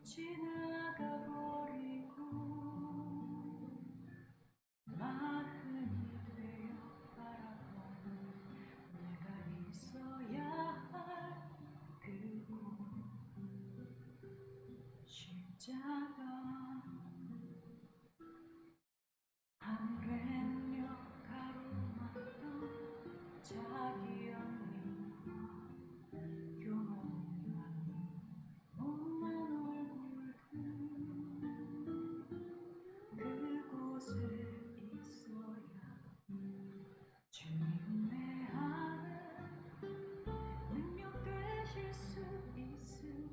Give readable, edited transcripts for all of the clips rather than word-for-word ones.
지나가 버리고 마흔이 되어 바라본 내가 있어야 할 그곳 십자가 하늘엔 가로막던 자기 언니와 교만한 못난 얼굴들 그곳에 있어야 주님 내 안에 능력 되실 수 있음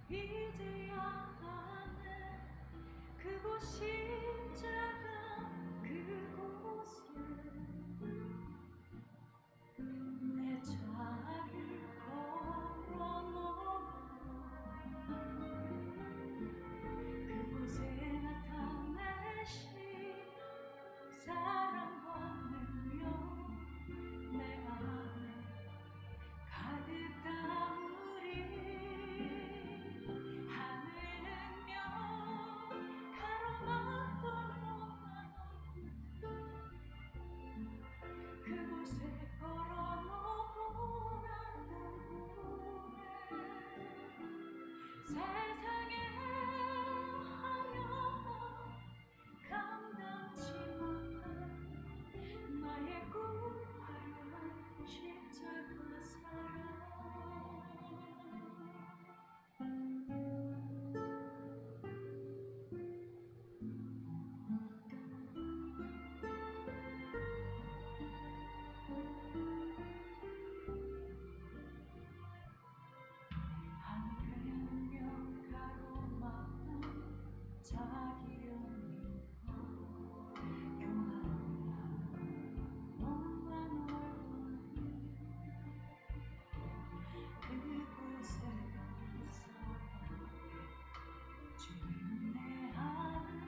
이제야 아네 그곳 십자가 그곳에 내 자를 걸어놓고 그곳에 나타내신 사랑과 능력 내 안에 가득 담으리 하늘은요 가로막던 못난 얼굴들 그곳에 걸어놓고 난 눈물에 세상에 화려한 감당치 못한 나의 꿈 화려한 십자가 사랑 하늘은 가로막던 자기 언니와 교만한 못난 얼굴들 그곳에 있어야 주님 내 안에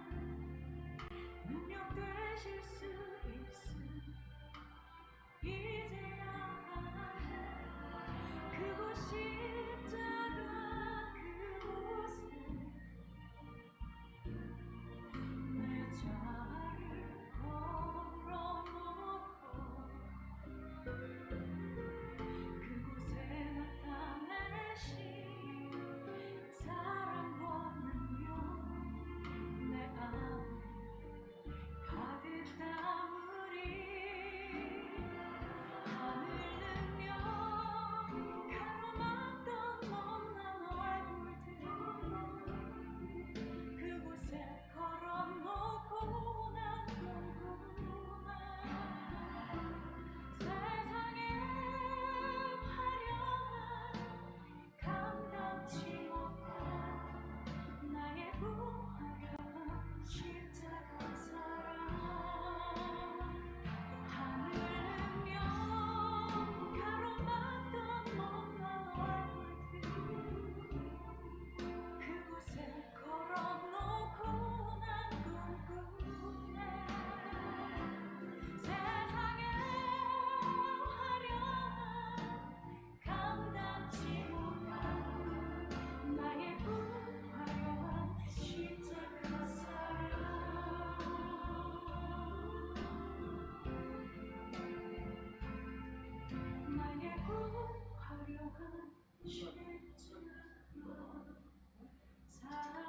능력 되실 수 있음 이제야 아네 그곳 십자가 그곳에 내 자를 걸어놓고 그곳에 나타내신 사랑과 능력 내 안에 가득 담으리 하늘은요 가로막던 못난 얼굴들 그곳에 걸어놓고 난 꿈꾸네 세상에 화려한 감당치 못한 나의 부활한 십자가 사랑 하늘은요 가로막던 못난 얼굴들 그곳에 걸어놓고 난 꿈꾸네 세상에 화려한 감당치 못한 나의 부활한 십자가 사랑 나의 부활한 십자가 사랑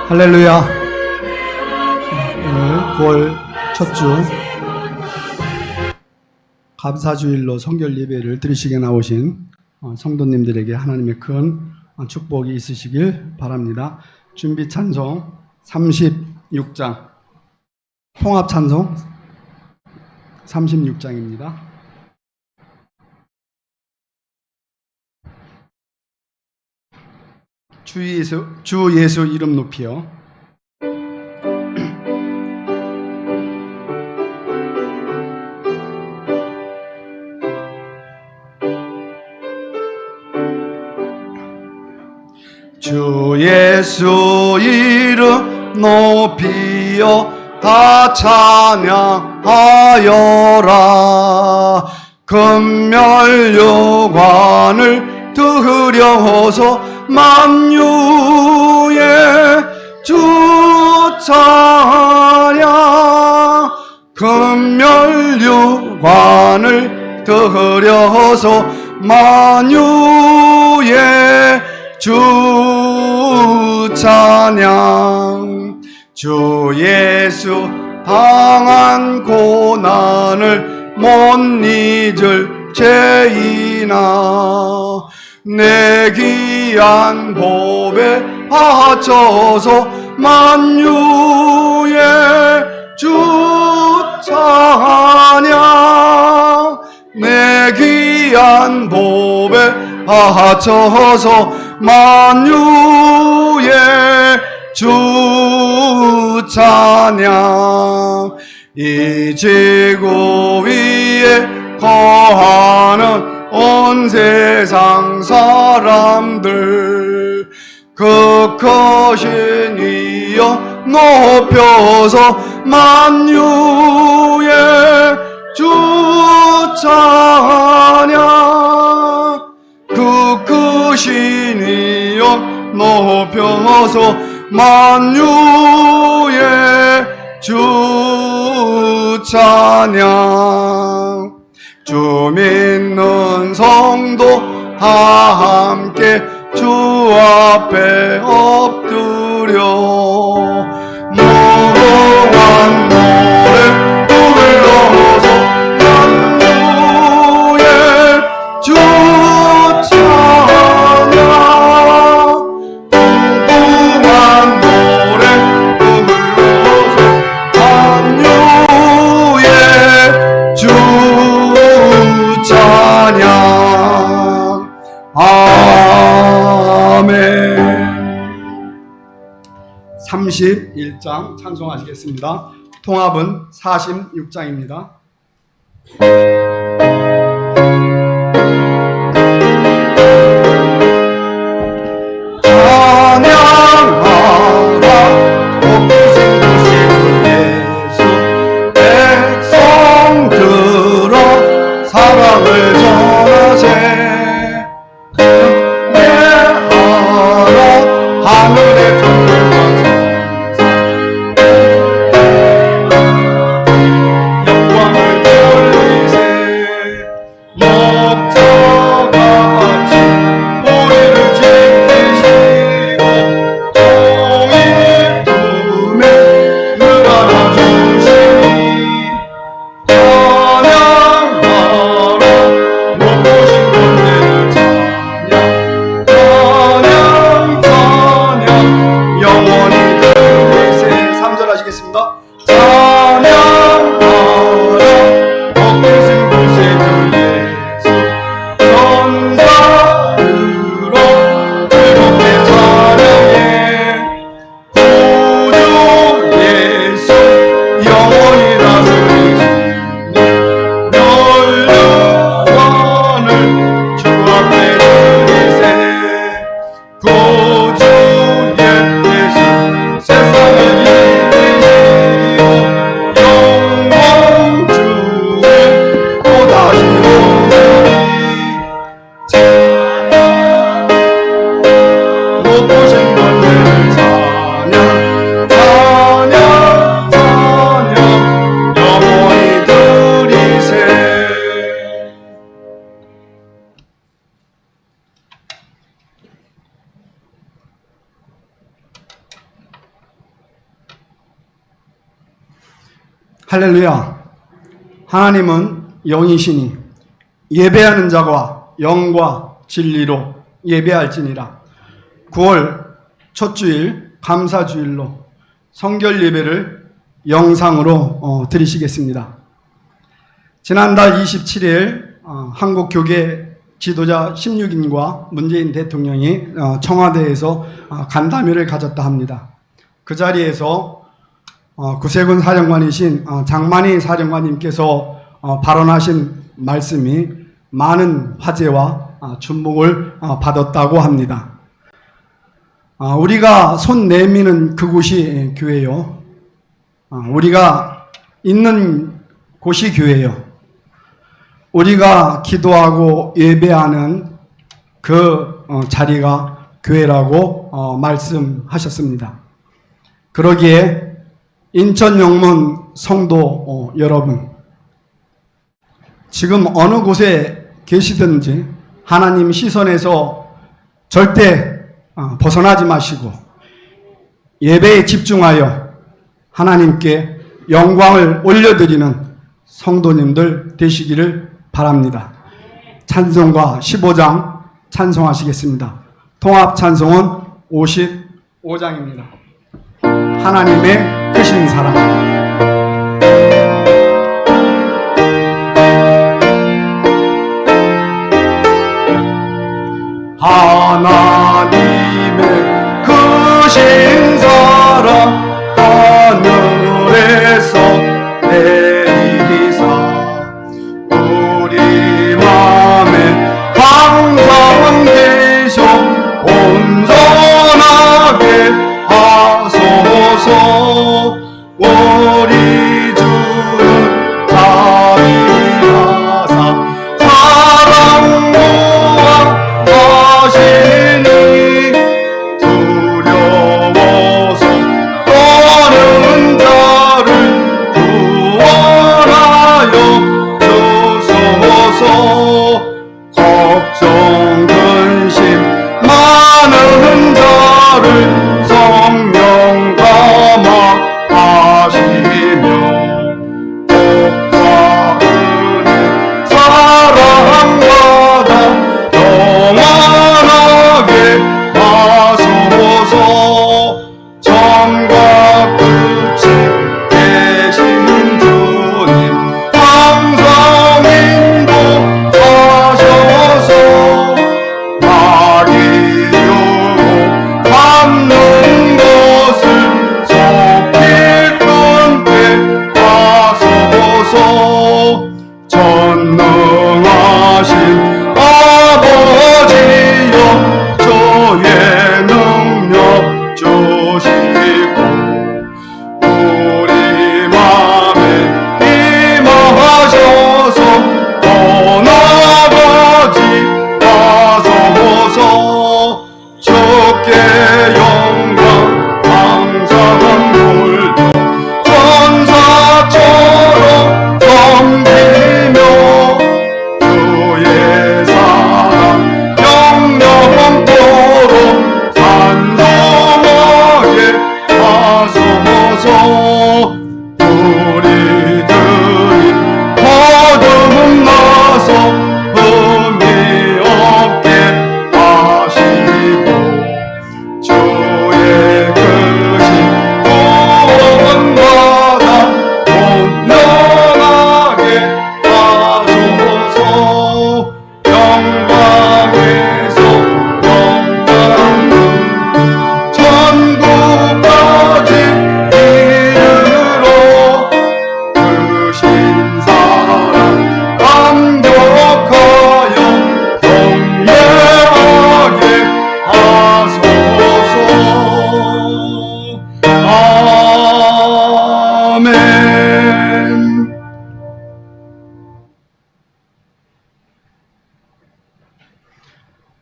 할렐루야. 오늘 9월 첫 주 감사주일로 성결 예배를 드리시게 나오신 성도님들에게 하나님의 큰 축복이 있으시길 바랍니다. 준비 찬송 36장, 통합 찬송 36장입니다. 주 예수 이름 높이요. 주 예수 이름 높이여 다 찬양하여라. 금멸요관을 들여서 만유의 주 찬양. 금멸요관을 들여서 만유의 주 찬양. 주 예수 당한 고난을 못 잊을 죄인아, 내 귀한 법에 바쳐서 만유의 주 찬양. 내 귀한 법에 바쳐서 만유의 주 찬양. 이 지구 위에 거하는 온 세상 사람들 그 크신 이여 높여서 만유의 주 찬양. 그 크신 이여 높여서 만유의 주 찬양. 주 믿는 성도 다 함께 주 앞에 엎드려 무궁한 노래 불러서 만유의 주 찬양. 무궁한 노래 불러서 만유의 주 찬양. 아멘. 31장 찬송하시겠습니다. 통합은 46장입니다. 찬양하라 복생하신 예수. 백성들아 사랑을 전하세. 은혜하라 하늘의 천국과 천사 영광을 돌리세. 다스리시니 멸류관을 주 앞에 드리세 구주의 대신 세상을 이기시고 영광 주에 또다시 오니 높으신 권세를 찬양 찬양 찬양 영원히 드리세. 할렐루야. 하나님은 영이시니 예배하는 자가 영과 진리로 예배할지니라. 9월 첫 주일 감사주일로 성결 예배를 영상으로 드리시겠습니다. 지난달 27일 한국교계 지도자 16인과 문재인 대통령이 청와대에서 간담회를 가졌다 합니다. 그 자리에서 구세군 사령관이신 장만희 사령관님께서 발언하신 말씀이 많은 화제와 주목을 받았다고 합니다. 우리가 손 내미는 그곳이 교회요. 우리가 있는 곳이 교회요. 우리가 기도하고 예배하는 그 자리가 교회라고 말씀하셨습니다. 그러기에 인천 영문 성도 여러분, 지금 어느 곳에 계시든지 하나님 시선에서 절대 벗어나지 마시고 예배에 집중하여 하나님께 영광을 올려드리는 성도님들 되시기를 바랍니다. 찬송가 15장 찬송하시겠습니다. 통합 찬송은 55장입니다. 하나님의 크신 사랑. 하나님의 크신 사랑 하늘에서 내리사 우리 맘에 항상 계셔 온전하게 하소서. 우리 주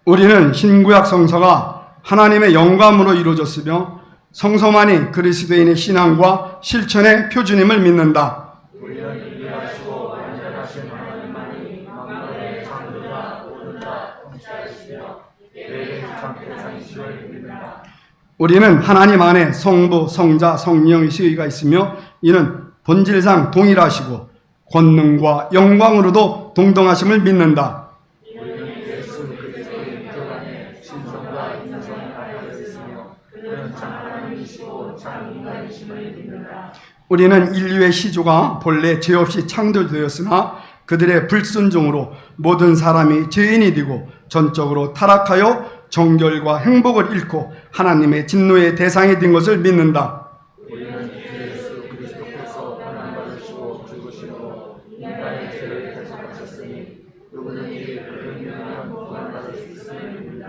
우리는 신구약 성서가 하나님의 영감으로 이루어졌으며 성서만이 그리스도인의 신앙과 실천의 표준임을 믿는다. 우리는 유일하시고 완전하신 하나님만이 만물의 창조자, 모든자, 통치하시며 예외의 주창 대상이심을 믿는다. 우리는 하나님 안에 성부, 성자, 성령의 시의가 있으며 이는 본질상 동일하시고 권능과 영광으로도 동등하심을 믿는다. 우리는 예수 그리스도의 그 안에 신성과 인성이 하여 있으며 그는 참 하나님이시고 참 인간이심을 믿는다. 우리는 인류의 시조가 본래 죄 없이 창조되었으나 그들의 불순종으로 모든 사람이 죄인이 되고 전적으로 타락하여 정결과 행복을 잃고 하나님의 진노의 대상이 된 것을 믿는다. 우리는 예수 그리스도께서 고난받으시고 죽으심으로 인간의 죄를 대속하셨으니 누구든지 그를 믿으면 구원받을 수 있음을 믿는다.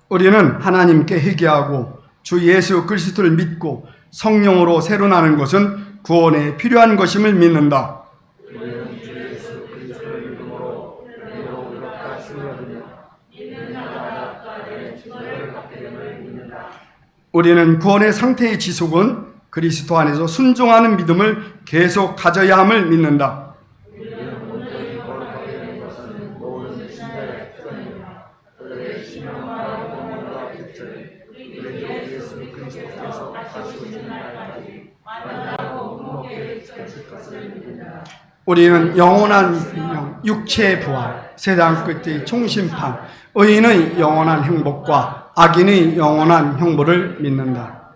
우리는 하나님께 회개하고 주 예수 그리스도를 믿고 성령으로 새로 나는 것은 구원에 필요한 것임을 믿는다. 우리는 주 예수 그리스도를 믿음으로 그리로 의롭다 쓰여지며 믿는 자가 내 주를 받게 됨을 믿는다. 우리는 구원의 상태의 지속은 그리스도 안에서 순종하는 믿음을 계속 가져야 함을 믿는다. 우리는 온전히 거룩하게 된 것은 모든 신자의 특권입니다. 그들의 신령과 영광과 특권이 우리 예수 그리스도께서 하시는 날까지 완전하고 무목하게 지켜질 것을 믿는다. 우리는 영원한 생명, 육체의 부활, 세상 끝의 총심판, 의인의 영원한 행복과 악인의 영원한 형벌을 믿는다.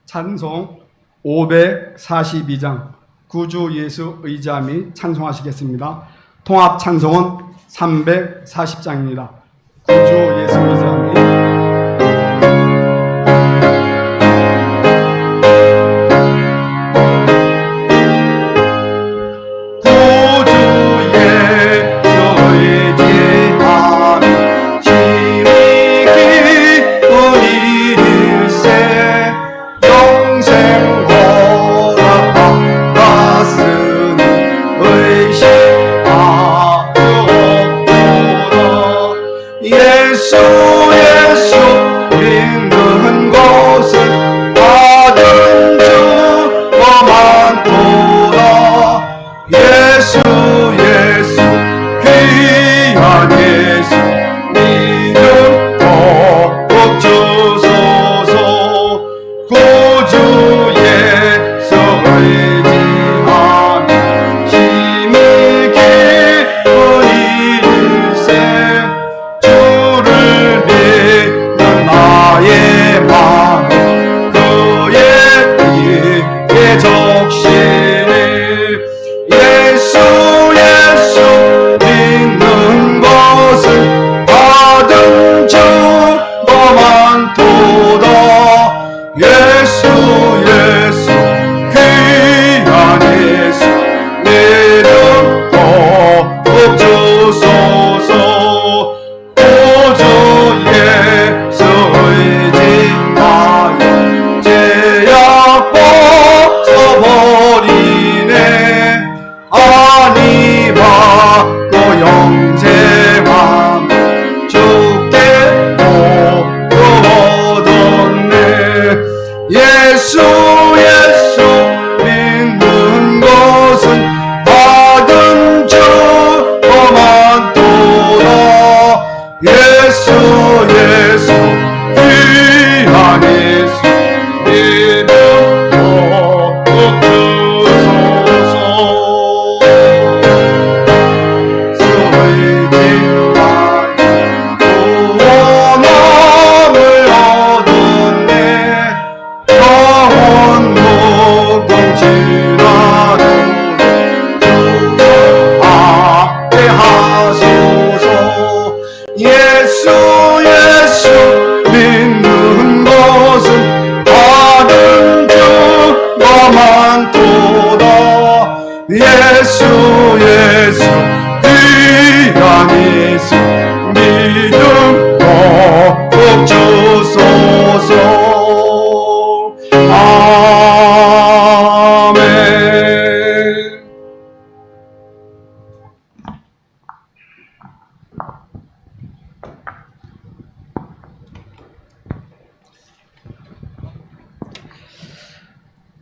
찬송 542장 구주 예수 의지함이 찬송하시겠습니다. 통합 찬송은 340장입니다. 구주 예수 의지함이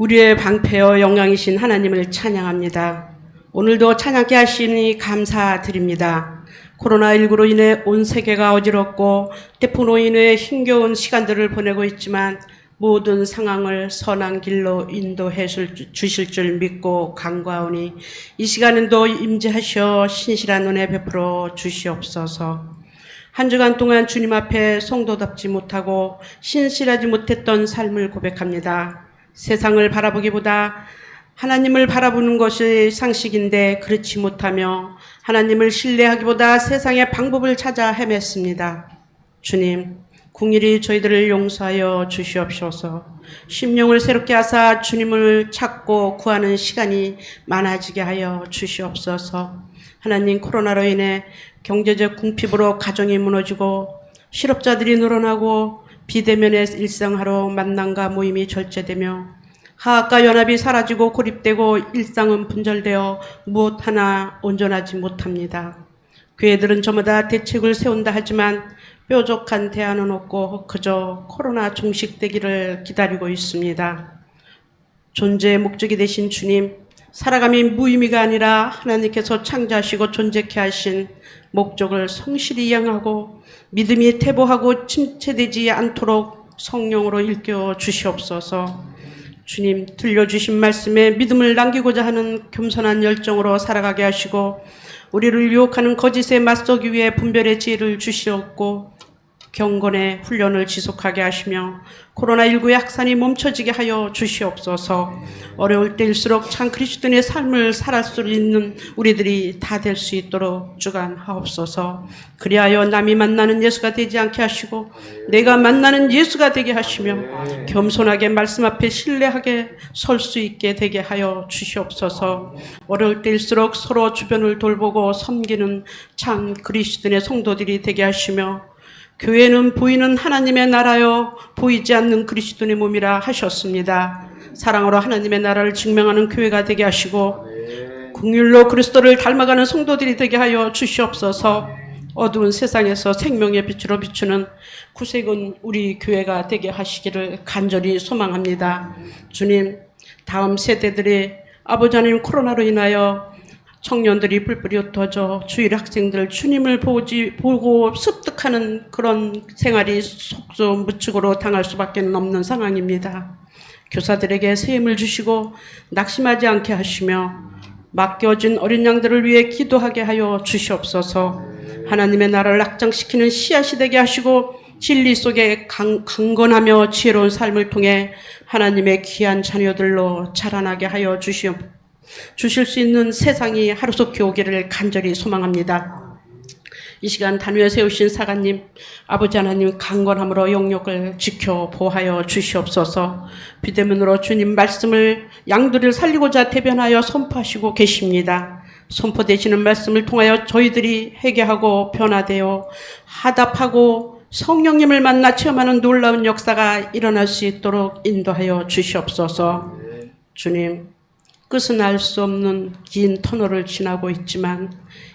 우리의 방패여 영광이신 하나님을 찬양합니다. 오늘도 찬양케 하시니 감사드립니다. 코로나19로 인해 온 세계가 어지럽고 태풍으로 인해 힘겨운 시간들을 보내고 있지만 모든 상황을 선한 길로 인도해 주실 줄 믿고 간구하오니 이 시간에도 임재하셔 신실한 은혜 베풀어 주시옵소서. 한 주간 동안 주님 앞에 성도답지 못하고 신실하지 못했던 삶을 고백합니다. 세상을 바라보기보다 하나님을 바라보는 것이 상식인데 그렇지 못하며 하나님을 신뢰하기보다 세상의 방법을 찾아 헤맸습니다. 주님, 궁일이 저희들을 용서하여 주시옵소서. 심령을 새롭게 하사 주님을 찾고 구하는 시간이 많아지게 하여 주시옵소서. 하나님, 코로나로 인해 경제적 궁핍으로 가정이 무너지고 실업자들이 늘어나고 비대면의 일상하로 만남과 모임이 절제되며 화합과 연합이 사라지고 고립되고 일상은 분절되어 무엇 하나 온전하지 못합니다. 교회들은 저마다 대책을 세운다 하지만 뾰족한 대안은 없고 그저 코로나 종식되기를 기다리고 있습니다. 존재의 목적이 되신 주님, 살아감이 무의미가 아니라 하나님께서 창조하시고 존재케 하신 목적을 성실히 이행하고 믿음이 퇴보하고 침체되지 않도록 성령으로 일깨워 주시옵소서. 주님, 들려주신 말씀에 믿음을 남기고자 하는 겸손한 열정으로 살아가게 하시고 우리를 유혹하는 거짓에 맞서기 위해 분별의 지혜를 주시옵고 경건의 훈련을 지속하게 하시며 코로나19의 확산이 멈춰지게 하여 주시옵소서. 어려울 때일수록 참 그리스도인의 삶을 살아갈 수 있는 우리들이 다 될 수 있도록 주관하옵소서. 그리하여 남이 만나는 예수가 되지 않게 하시고 내가 만나는 예수가 되게 하시며 겸손하게 말씀 앞에 신뢰하게 설 수 있게 되게 하여 주시옵소서. 어려울 때일수록 서로 주변을 돌보고 섬기는 참 그리스도인의 성도들이 되게 하시며 교회는 보이는 하나님의 나라요 보이지 않는 그리스도의 몸이라 하셨습니다. 사랑으로 하나님의 나라를 증명하는 교회가 되게 하시고 긍휼로 그리스도를 닮아가는 성도들이 되게 하여 주시옵소서. 어두운 세상에서 생명의 빛으로 비추는 구색은 우리 교회가 되게 하시기를 간절히 소망합니다. 주님, 다음 세대들이 아버지 하나님 코로나로 인하여 청년들이 뿔뿔이 흩어져 주일 학생들 주님을 보고 습득하는 그런 생활이 속수무책으로 당할 수밖에 없는 상황입니다. 교사들에게 새 힘을 주시고 낙심하지 않게 하시며 맡겨진 어린 양들을 위해 기도하게 하여 주시옵소서. 하나님의 나라를 확장시키는 씨앗이 되게 하시고 진리 속에 강건하며 지혜로운 삶을 통해 하나님의 귀한 자녀들로 자라나게 하여 주실 수 있는 세상이 하루속히 오기를 간절히 소망합니다. 이 시간 단위에 세우신 사관님, 아버지 하나님 강건함으로 영역을 지켜 보호하여 주시옵소서. 비대면으로 주님 말씀을 양들을 살리고자 대변하여 선포하시고 계십니다. 선포되시는 말씀을 통하여 저희들이 회개하고 변화되어 화답하고 성령님을 만나 체험하는 놀라운 역사가 일어날 수 있도록 인도하여 주시옵소서. 주님, 끝은 알 수 없는 긴 터널을 지나고 있지만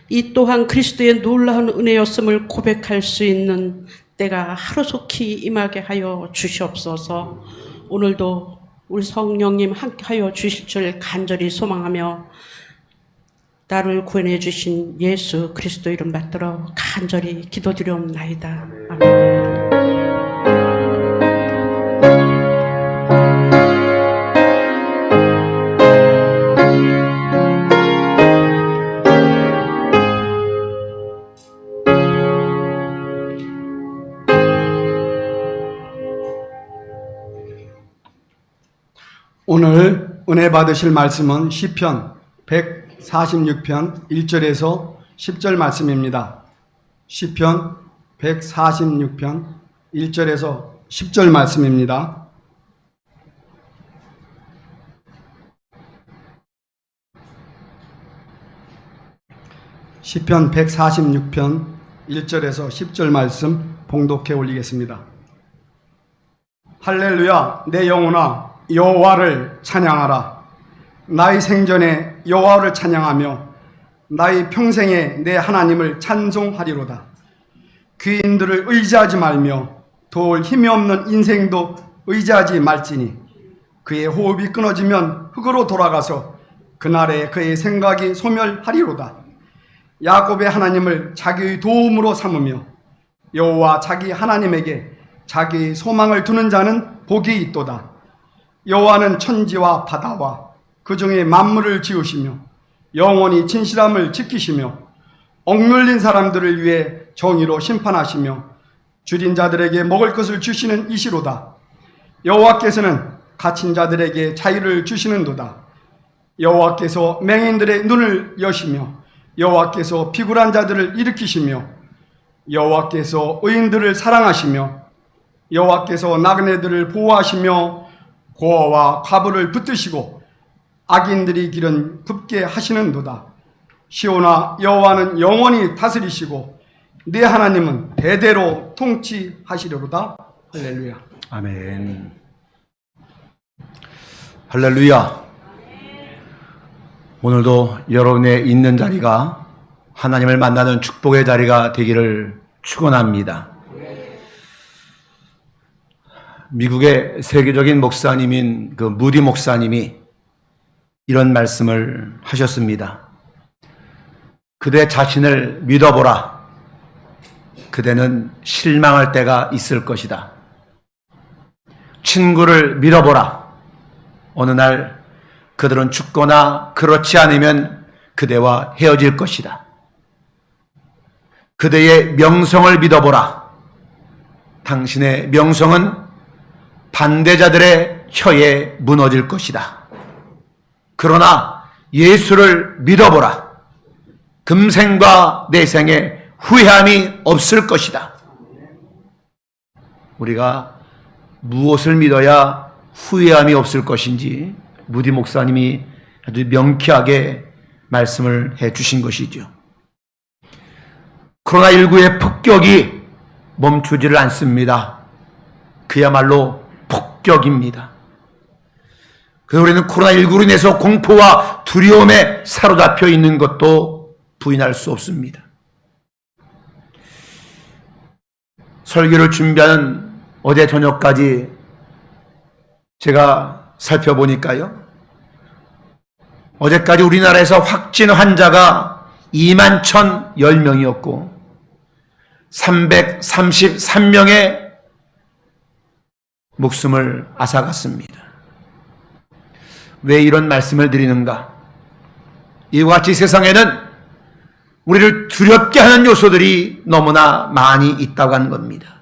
이 또한 그리스도의 놀라운 은혜였음을 고백할 수 있는 때가 하루속히 임하게 하여 주시옵소서. 오늘도 우리 성령님 함께하여 주실 줄 간절히 소망하며 나를 구원해 주신 예수 그리스도 이름 받들어 간절히 기도드리옵나이다. 아멘. 오늘 은혜 받으실 말씀은 시편 146편 1절에서 10절 말씀입니다. 시편 146편 1절에서 10절 말씀입니다. 시편 146편 1절에서 10절 말씀 봉독해 올리겠습니다. 할렐루야, 내 영혼아 여호와를 찬양하라. 나의 생전에 여호와를 찬양하며 나의 평생에 내 하나님을 찬송하리로다. 귀인들을 의지하지 말며 도울 힘이 없는 인생도 의지하지 말지니 그의 호흡이 끊어지면 흙으로 돌아가서 그날에 그의 생각이 소멸하리로다. 야곱의 하나님을 자기의 도움으로 삼으며 여호와 자기 하나님에게 자기의 소망을 두는 자는 복이 있도다. 여호와는 천지와 바다와 그 중에 만물을 지으시며 영원히 진실함을 지키시며 억눌린 사람들을 위해 정의로 심판하시며 줄인 자들에게 먹을 것을 주시는 이시로다. 여호와께서는 갇힌 자들에게 자유를 주시는도다. 여호와께서 맹인들의 눈을 여시며 여호와께서 비굴한 자들을 일으키시며 여호와께서 의인들을 사랑하시며 여호와께서 나그네들을 보호하시며 고아와 과부를 붙드시고 악인들이 길은 굽게 하시는도다. 시온아, 여호와는 영원히 다스리시고 네 하나님은 대대로 통치하시려로다. 할렐루야. 아멘. 할렐루야. 오늘도 여러분의 있는 자리가 하나님을 만나는 축복의 자리가 되기를 축원합니다. 미국의 세계적인 목사님인 그 무디 목사님이 이런 말씀을 하셨습니다. 그대 자신을 믿어보라. 그대는 실망할 때가 있을 것이다. 친구를 믿어보라. 어느 날 그들은 죽거나 그렇지 않으면 그대와 헤어질 것이다. 그대의 명성을 믿어보라. 당신의 명성은 반대자들의 혀에 무너질 것이다. 그러나 예수를 믿어보라. 금생과 내생에 후회함이 없을 것이다. 우리가 무엇을 믿어야 후회함이 없을 것인지 무디 목사님이 아주 명쾌하게 말씀을 해 주신 것이죠. 코로나19의 폭격이 멈추지를 않습니다. 그야말로 폭격입니다. 그래서 우리는 코로나19로 인해서 공포와 두려움에 사로잡혀 있는 것도 부인할 수 없습니다. 설교를 준비하는 어제 저녁까지 제가 살펴보니까요, 어제까지 우리나라에서 확진 환자가 21,010명이었고 333명의 목숨을 앗아갔습니다. 왜 이런 말씀을 드리는가? 이와 같이 세상에는 우리를 두렵게 하는 요소들이 너무나 많이 있다고 하는 겁니다.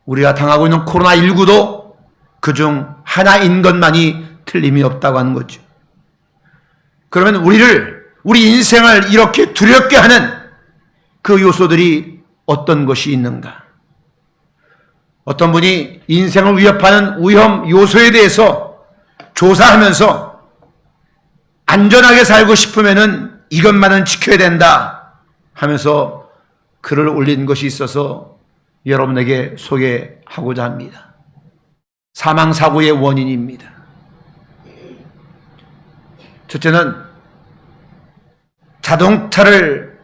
우리가 당하고 있는 코로나19도 그중 하나인 것만이 틀림이 없다고 하는 거죠. 그러면 우리 인생을 이렇게 두렵게 하는 그 요소들이 어떤 것이 있는가? 어떤 분이 인생을 위협하는 위험 요소에 대해서 조사하면서 안전하게 살고 싶으면은 이것만은 지켜야 된다 하면서 글을 올린 것이 있어서 여러분에게 소개하고자 합니다. 사망사고의 원인입니다. 첫째는 자동차를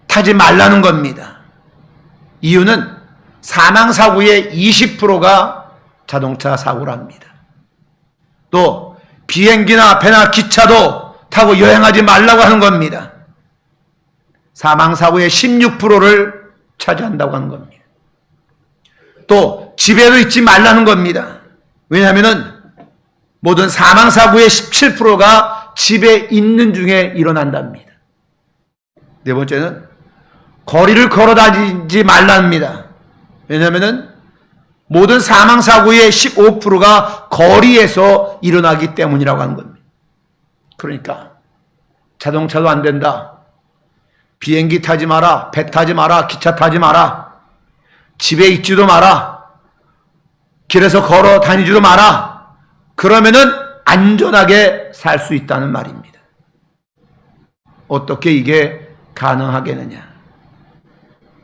타지 말라는 겁니다. 이유는 사망사고의 20%가 자동차 사고랍니다. 또 비행기나 배나 기차도 타고 여행하지 말라고 하는 겁니다. 사망사고의 16%를 차지한다고 하는 겁니다. 또 집에도 있지 말라는 겁니다. 왜냐하면 모든 사망사고의 17%가 집에 있는 중에 일어난답니다. 네 번째는 거리를 걸어 다니지 말랍니다. 왜냐하면 모든 사망사고의 15%가 거리에서 일어나기 때문이라고 하는 겁니다. 그러니까 자동차도 안 된다. 비행기 타지 마라. 배 타지 마라. 기차 타지 마라. 집에 있지도 마라. 길에서 걸어 다니지도 마라. 그러면은 안전하게 살 수 있다는 말입니다. 어떻게 이게 가능하겠느냐?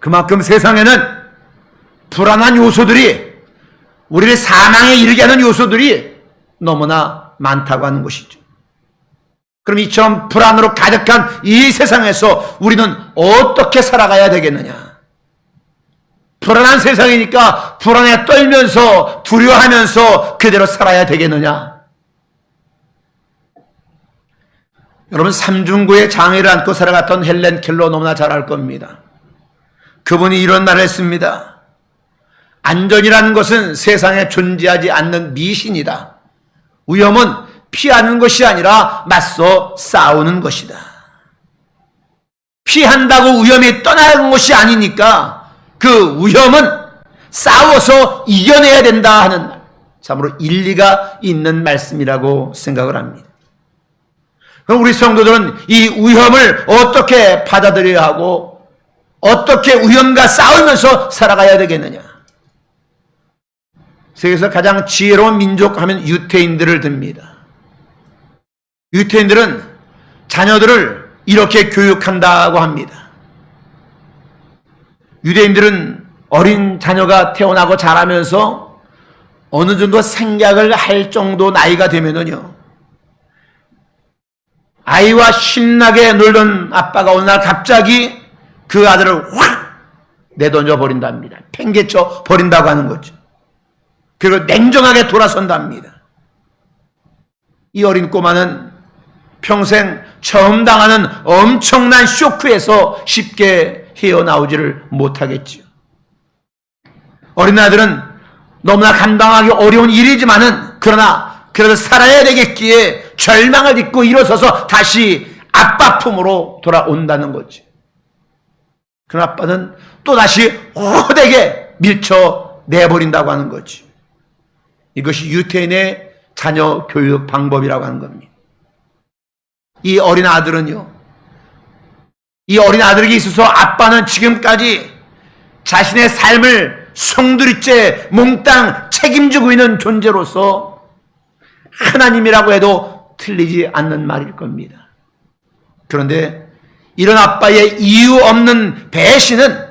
그만큼 세상에는 불안한 요소들이, 우리를 사망에 이르게 하는 요소들이 너무나 많다고 하는 것이죠. 그럼 이처럼 불안으로 가득한 이 세상에서 우리는 어떻게 살아가야 되겠느냐? 불안한 세상이니까 불안에 떨면서 두려워하면서 그대로 살아야 되겠느냐? 여러분, 삼중고의 장애를 안고 살아갔던 헬렌 켈러 너무나 잘 알 겁니다. 그분이 이런 말을 했습니다. 안전이라는 것은 세상에 존재하지 않는 미신이다. 위험은 피하는 것이 아니라 맞서 싸우는 것이다. 피한다고 위험이 떠나는 것이 아니니까 그 위험은 싸워서 이겨내야 된다 하는 참으로 일리가 있는 말씀이라고 생각을 합니다. 그럼 우리 성도들은 이 위험을 어떻게 받아들여야 하고 어떻게 위험과 싸우면서 살아가야 되겠느냐? 세계에서 가장 지혜로운 민족 하면 유태인들을 듭니다. 유태인들은 자녀들을 이렇게 교육한다고 합니다. 유대인들은 어린 자녀가 태어나고 자라면서 어느 정도 생각을 할 정도 나이가 되면은요, 아이와 신나게 놀던 아빠가 어느 날 갑자기 그 아들을 확 내던져 버린답니다. 팽개쳐 버린다고 하는 거죠. 그리고 냉정하게 돌아선답니다. 이 어린 꼬마는 평생 처음 당하는 엄청난 쇼크에서 쉽게 헤어나오지를 못하겠지요. 어린아들은 너무나 감당하기 어려운 일이지만은 그러나 그래도 살아야 되겠기에 절망을 딛고 일어서서 다시 아빠 품으로 돌아온다는 거지. 그러나 아빠는 또다시 호되게 밀쳐내버린다고 하는 거지. 이것이 유태인의 자녀 교육 방법이라고 하는 겁니다. 이 어린 아들은요, 이 어린 아들에게 있어서 아빠는 지금까지 자신의 삶을 송두리째 몽땅 책임지고 있는 존재로서 하나님이라고 해도 틀리지 않는 말일 겁니다. 그런데 이런 아빠의 이유 없는 배신은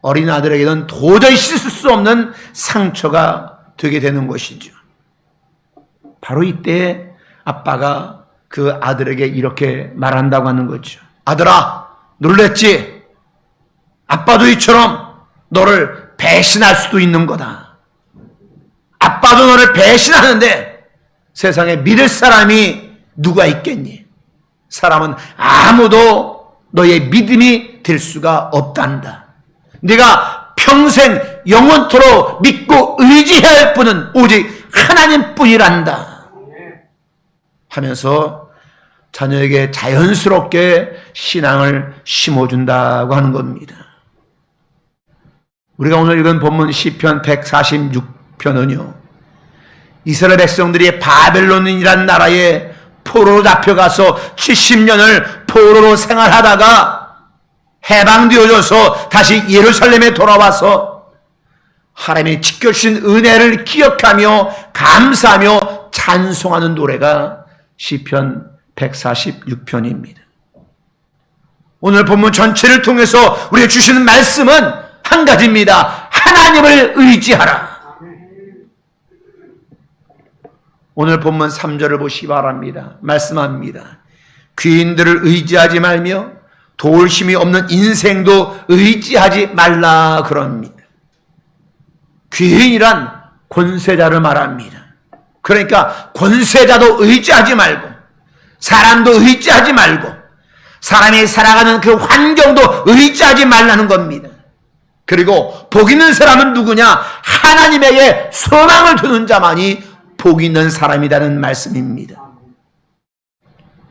어린 아들에게는 도저히 씻을 수 없는 상처가 되게 되는 것이죠. 바로 이때 아빠가 그 아들에게 이렇게 말한다고 하는 거죠. 아들아, 놀랬지? 아빠도 이처럼 너를 배신할 수도 있는 거다. 아빠도 너를 배신하는데 세상에 믿을 사람이 누가 있겠니? 사람은 아무도 너의 믿음이 될 수가 없단다. 네가 평생 영원토록 믿고 의지해야 할 분은 오직 하나님뿐이란다 하면서 자녀에게 자연스럽게 신앙을 심어준다고 하는 겁니다. 우리가 오늘 읽은 본문 시편 146편은요, 이스라엘 백성들이 바벨론이라는 나라에 포로로 잡혀가서 70년을 포로로 생활하다가 해방되어져서 다시 예루살렘에 돌아와서 하나님이 지켜주신 은혜를 기억하며 감사하며 찬송하는 노래가 시편 146편입니다. 오늘 본문 전체를 통해서 우리에게 주시는 말씀은 한 가지입니다. 하나님을 의지하라. 오늘 본문 3절을 보시기 바랍니다. 말씀합니다. 귀인들을 의지하지 말며 도울 힘이 없는 인생도 의지하지 말라 그럽니다. 귀인이란 권세자를 말합니다. 그러니까 권세자도 의지하지 말고 사람도 의지하지 말고 사람이 살아가는 그 환경도 의지하지 말라는 겁니다. 그리고 복 있는 사람은 누구냐? 하나님에게 소망을 두는 자만이 복 있는 사람이라는 말씀입니다.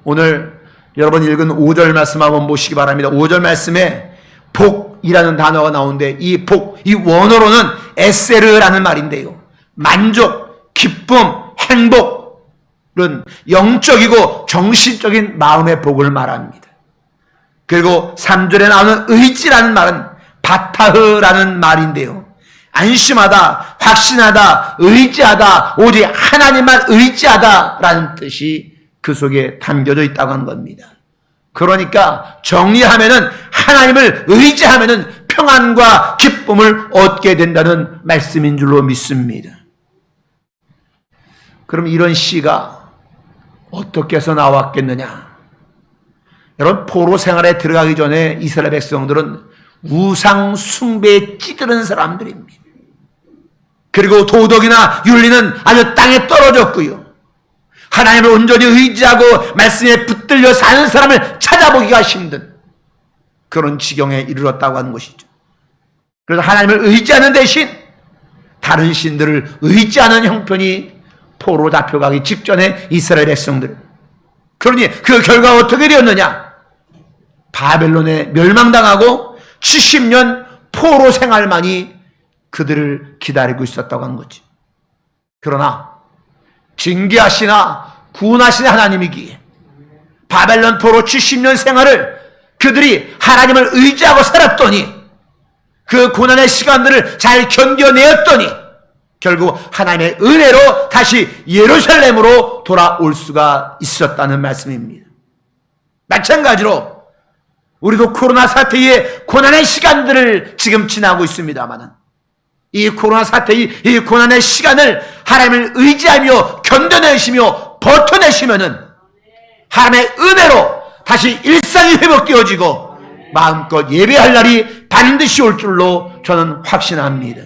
오늘 여러분 읽은 5절 말씀 한번 보시기 바랍니다. 5절 말씀에 복이라는 단어가 나오는데 이 복, 이 원어로는 에세르라는 말인데요. 만족, 기쁨, 행복은 영적이고 정신적인 마음의 복을 말합니다. 그리고 3절에 나오는 의지라는 말은 바타흐라는 말인데요. 안심하다, 확신하다, 의지하다, 오직 하나님만 의지하다라는 뜻이 그 속에 담겨져 있다고 하는 겁니다. 그러니까 정리하면은 하나님을 의지하면은 평안과 기쁨을 얻게 된다는 말씀인 줄로 믿습니다. 그럼 이런 시가 어떻게 해서 나왔겠느냐? 여러분, 포로 생활에 들어가기 전에 이스라엘 백성들은 우상 숭배에 찌드는 사람들입니다. 그리고 도덕이나 윤리는 아주 땅에 떨어졌고요. 하나님을 온전히 의지하고 말씀에 붙들려 사는 사람을 찾아보기가 힘든 그런 지경에 이르렀다고 하는 것이죠. 그래서 하나님을 의지하는 대신 다른 신들을 의지하는 형편이 포로 잡혀가기 직전에 이스라엘 백성들. 그러니 그 결과가 어떻게 되었느냐? 바벨론에 멸망당하고 70년 포로 생활만이 그들을 기다리고 있었다고 하는 거지. 그러나 징계하시나 구원하시는 하나님이기에 바벨론 포로 70년 생활을 그들이 하나님을 의지하고 살았더니 그 고난의 시간들을 잘 견뎌내었더니 결국 하나님의 은혜로 다시 예루살렘으로 돌아올 수가 있었다는 말씀입니다. 마찬가지로 우리도 코로나 사태의 고난의 시간들을 지금 지나고 있습니다만 이 코로나 사태의 이 고난의 시간을 하나님을 의지하며 견뎌내시며 버텨내시면은 하나님의 은혜로 다시 일상이 회복되어지고 마음껏 예배할 날이 반드시 올 줄로 저는 확신합니다.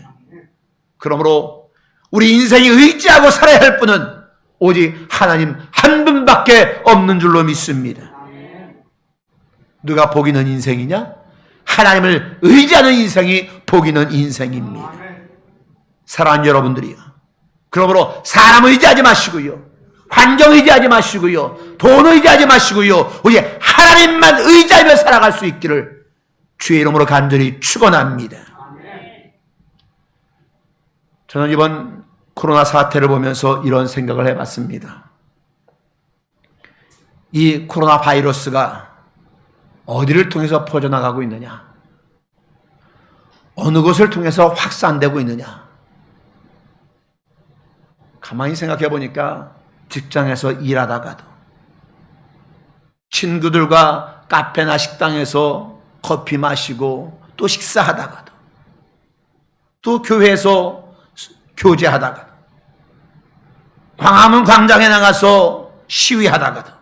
그러므로 우리 인생이 의지하고 살아야 할 분은 오직 하나님 한 분밖에 없는 줄로 믿습니다. 누가 복 있는 인생이냐? 하나님을 의지하는 인생이 복 있는 인생입니다. 사랑하는 여러분들이요. 그러므로 사람 의지하지 마시고요. 환경 의지하지 마시고요. 돈 의지하지 마시고요. 오직 하나님만 의지하며 살아갈 수 있기를 주의 이름으로 간절히 축원합니다. 저는 이번 코로나 사태를 보면서 이런 생각을 해봤습니다. 이 코로나 바이러스가 어디를 통해서 퍼져나가고 있느냐? 어느 곳을 통해서 확산되고 있느냐? 가만히 생각해 보니까 직장에서 일하다가도, 친구들과 카페나 식당에서 커피 마시고 또 식사하다가도, 또 교회에서 교제하다가도, 광화문 광장에 나가서 시위하다가도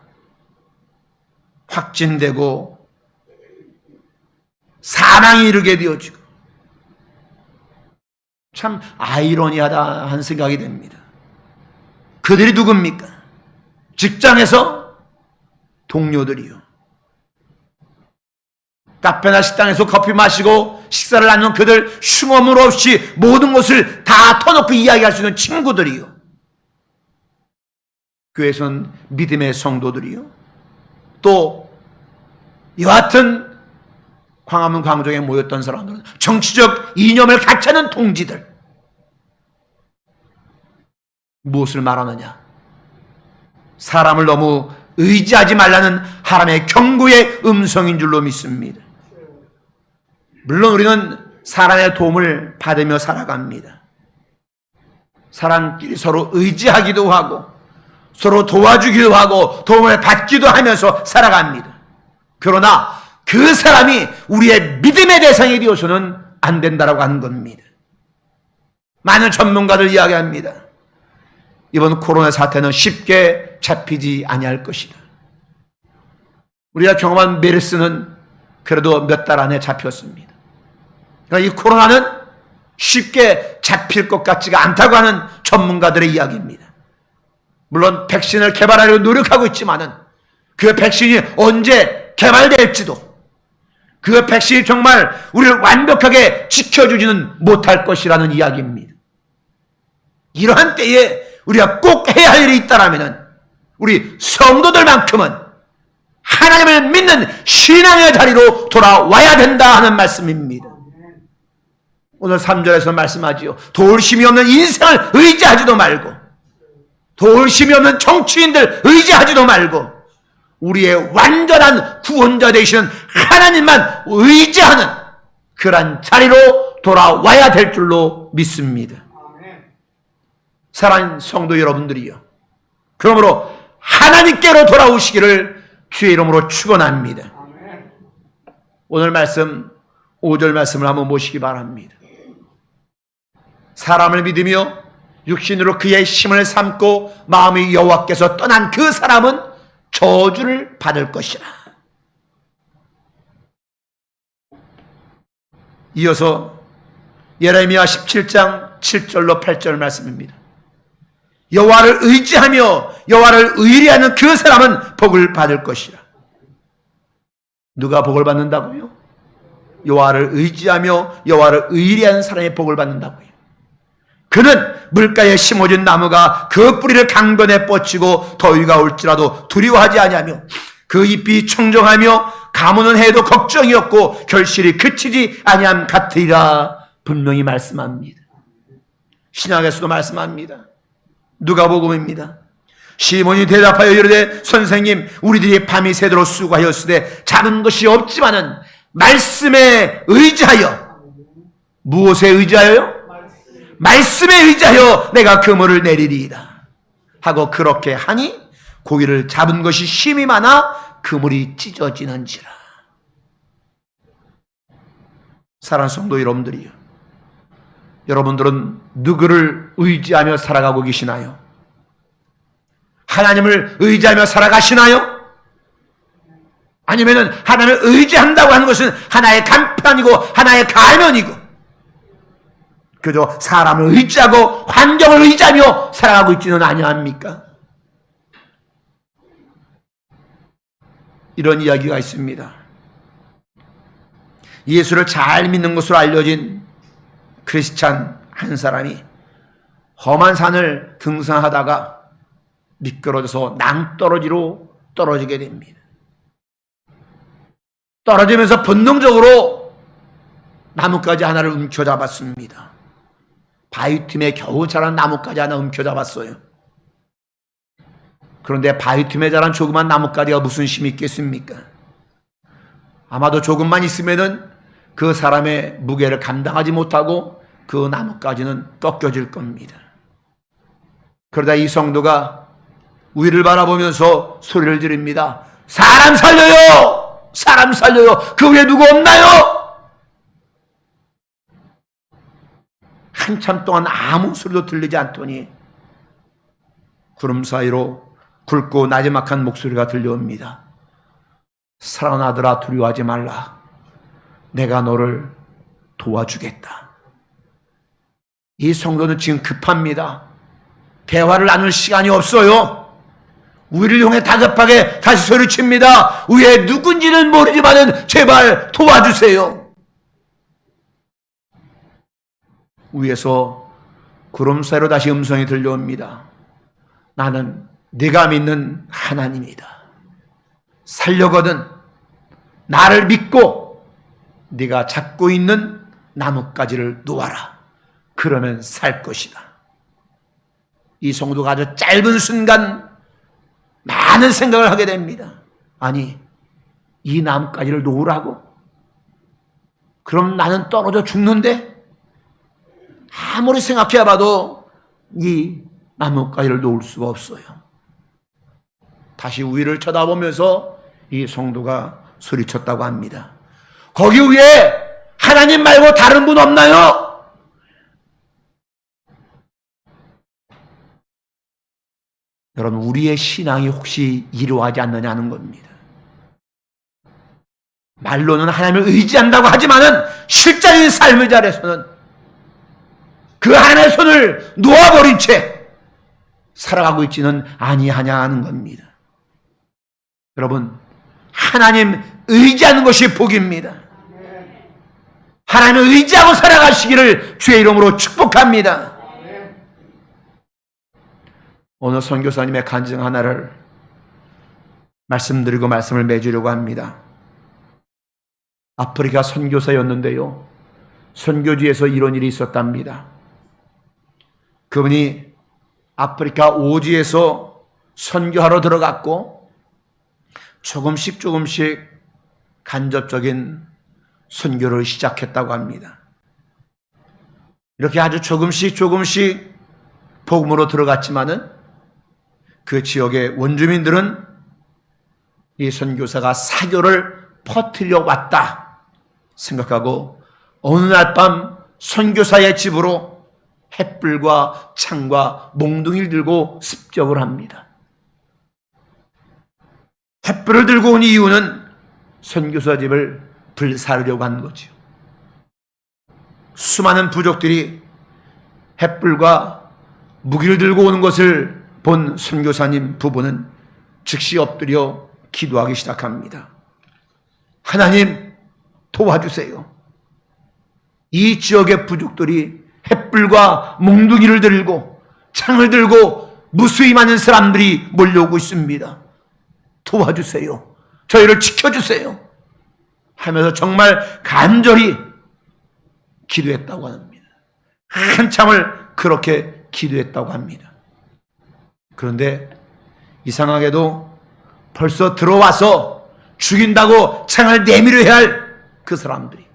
확진되고 사망이 이르게 되어지고, 참 아이러니하다 한 생각이 됩니다. 그들이 누굽니까? 직장에서 동료들이요. 카페나 식당에서 커피 마시고 식사를 하는 그들 흉어물 없이 모든 것을 다 터놓고 이야기할 수 있는 친구들이요. 교회에서는 믿음의 성도들이요. 또 여하튼 광화문 광장에 모였던 사람들은 정치적 이념을 같이 하는 동지들. 무엇을 말하느냐? 사람을 너무 의지하지 말라는 하나님의 경고의 음성인 줄로 믿습니다. 물론 우리는 사람의 도움을 받으며 살아갑니다. 사람끼리 서로 의지하기도 하고 서로 도와주기도 하고 도움을 받기도 하면서 살아갑니다. 그러나 그 사람이 우리의 믿음의 대상이 되어서는 안 된다라고 하는 겁니다. 많은 전문가들 이야기합니다. 이번 코로나 사태는 쉽게 잡히지 아니할 것이다. 우리가 경험한 메르스는 그래도 몇 달 안에 잡혔습니다. 그러나 이 코로나는 쉽게 잡힐 것 같지가 않다고 하는 전문가들의 이야기입니다. 물론 백신을 개발하려고 노력하고 있지만은 그 백신이 언제 개발될지도, 그 백신이 정말 우리를 완벽하게 지켜주지는 못할 것이라는 이야기입니다. 이러한 때에 우리가 꼭 해야 할 일이 있다라면 우리 성도들만큼은 하나님을 믿는 신앙의 자리로 돌아와야 된다 하는 말씀입니다. 오늘 3절에서 말씀하지요. 도울 힘이 없는 인생을 의지하지도 말고, 도울 힘이 없는 정치인들 의지하지도 말고, 우리의 완전한 구원자 되시는 하나님만 의지하는 그런 자리로 돌아와야 될 줄로 믿습니다. 사랑하는 성도 여러분들이요. 그러므로 하나님께로 돌아오시기를 주의 이름으로 축원합니다. 오늘 말씀 5절 말씀을 한번 보시기 바랍니다. 사람을 믿으며 육신으로 그의 힘을 삼고 마음이 여호와께서 떠난 그 사람은 저주를 받을 것이라. 이어서 예레미야 17장 7절로 8절 말씀입니다. 여호와를 의지하며 여호와를 의리하는 그 사람은 복을 받을 것이라. 누가 복을 받는다고요? 여호와를 의지하며 여호와를 의리하는 사람이 복을 받는다고요. 그는 물가에 심어진 나무가 그 뿌리를 강변에 뻗치고 더위가 올지라도 두려워하지 아니하며 그 잎이 청정하며 가무는 해도 걱정이 없고 결실이 그치지 아니함 같으리라. 분명히 말씀합니다. 신약에서도 말씀합니다. 누가복음입니다. 시몬이 대답하여 이르되 선생님 우리들이 밤이 새도록 수고하였으되 잡은 것이 없지만은 말씀에 의지하여. 무엇에 의지하여요? 말씀에 의지하여 내가 그물을 내리리이다 하고 그렇게 하니 고기를 잡은 것이 힘이 많아 그물이 찢어지는지라. 사랑하는 성도 여러분들이요, 여러분들은 누구를 의지하며 살아가고 계시나요? 하나님을 의지하며 살아가시나요? 아니면 하나님을 의지한다고 하는 것은 하나의 간판이고 하나의 가면이고 그저 사람을 의지하고 환경을 의지하며 살아가고 있지는 아니합니까? 이런 이야기가 있습니다. 예수를 잘 믿는 것으로 알려진 크리스찬 한 사람이 험한 산을 등산하다가 미끄러져서 낭떠러지로 떨어지게 됩니다. 떨어지면서 본능적으로 나뭇가지 하나를 움켜잡았습니다. 바위 틈에 겨우 자란 나뭇가지 하나 움켜잡았어요. 그런데 바위 틈에 자란 조그만 나뭇가지가 무슨 힘이 있겠습니까? 아마도 조금만 있으면은 그 사람의 무게를 감당하지 못하고 그 나뭇가지는 꺾여질 겁니다. 그러다 이 성도가 위를 바라보면서 소리를 지릅니다. 사람 살려요! 사람 살려요! 그 위에 누구 없나요? 한참 동안 아무 소리도 들리지 않더니 구름 사이로 굵고 나지막한 목소리가 들려옵니다. 사랑하는 아들아, 두려워하지 말라. 내가 너를 도와주겠다. 이 성도는 지금 급합니다. 대화를 나눌 시간이 없어요. 우리를 향해 다급하게 다시 소리칩니다. 위에 누군지는 모르지만은 제발 도와주세요. 위에서 구름 사이로 다시 음성이 들려옵니다. 나는 네가 믿는 하나님이다. 살려거든 나를 믿고 네가 잡고 있는 나뭇가지를 놓아라. 그러면 살 것이다. 이 성도가 아주 짧은 순간 많은 생각을 하게 됩니다. 아니, 이 나뭇가지를 놓으라고? 그럼 나는 떨어져 죽는데? 아무리 생각해봐도 이 나뭇가지를 놓을 수가 없어요. 다시 위를 쳐다보면서 이 성도가 소리쳤다고 합니다. 거기 위에 하나님 말고 다른 분 없나요? 여러분, 우리의 신앙이 혹시 이루어지지 않느냐는 겁니다. 말로는 하나님을 의지한다고 하지만은 실제적인 삶의 자리에서는 그 하나님의 손을 놓아버린 채 살아가고 있지는 아니하냐는 겁니다. 여러분, 하나님 의지하는 것이 복입니다. 하나님을 의지하고 살아가시기를 주의 이름으로 축복합니다. 오늘 선교사님의 간증 하나를 말씀드리고 말씀을 맺으려고 합니다. 아프리카 선교사였는데요, 선교지에서 이런 일이 있었답니다. 그분이 아프리카 오지에서 선교하러 들어갔고 조금씩 간접적인 선교를 시작했다고 합니다. 이렇게 아주 조금씩 복음으로 들어갔지만은 그 지역의 원주민들은 이 선교사가 사교를 퍼뜨려 왔다 생각하고 어느 날 밤 선교사의 집으로 햇불과 창과 몽둥이를 들고 습격을 합니다. 햇불을 들고 온 이유는 선교사 집을 불사르려고 한 거죠. 수많은 부족들이 횃불과 무기를 들고 오는 것을 본 선교사님 부부는 즉시 엎드려 기도하기 시작합니다. 하나님 도와주세요. 이 지역의 부족들이 횃불과 몽둥이를 들고 창을 들고 무수히 많은 사람들이 몰려오고 있습니다. 도와주세요. 저희를 지켜주세요. 하면서 정말 간절히 기도했다고 합니다. 한참을 그렇게 기도했다고 합니다. 그런데 이상하게도 벌써 들어와서 죽인다고 창을 내밀어야 할 그 사람들이,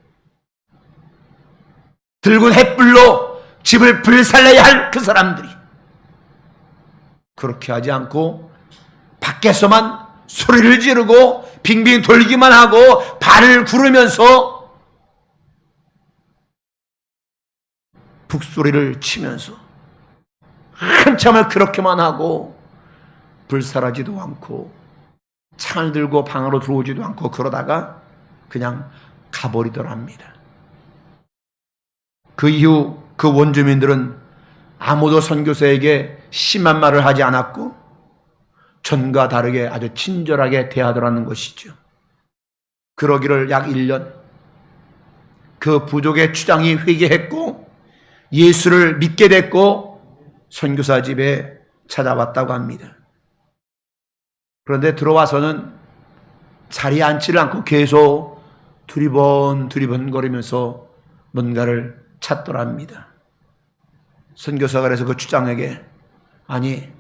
들고 횃불로 집을 불살라야 할 그 사람들이 그렇게 하지 않고 밖에서만 소리를 지르고 빙빙 돌기만 하고 발을 구르면서 북소리를 치면서 한참을 그렇게만 하고 불살하지도 않고 창을 들고 방으로 들어오지도 않고 그러다가 그냥 가버리더랍니다. 그 이후 그 원주민들은 아무도 선교사에게 심한 말을 하지 않았고 전과 다르게 아주 친절하게 대하더라는 것이죠. 그러기를 약 1년 그 부족의 추장이 회개했고 예수를 믿게 됐고 선교사 집에 찾아왔다고 합니다. 그런데 들어와서는 자리에 앉지를 않고 계속 두리번 거리면서 뭔가를 찾더랍니다. 선교사가 그래서 그 추장에게 아니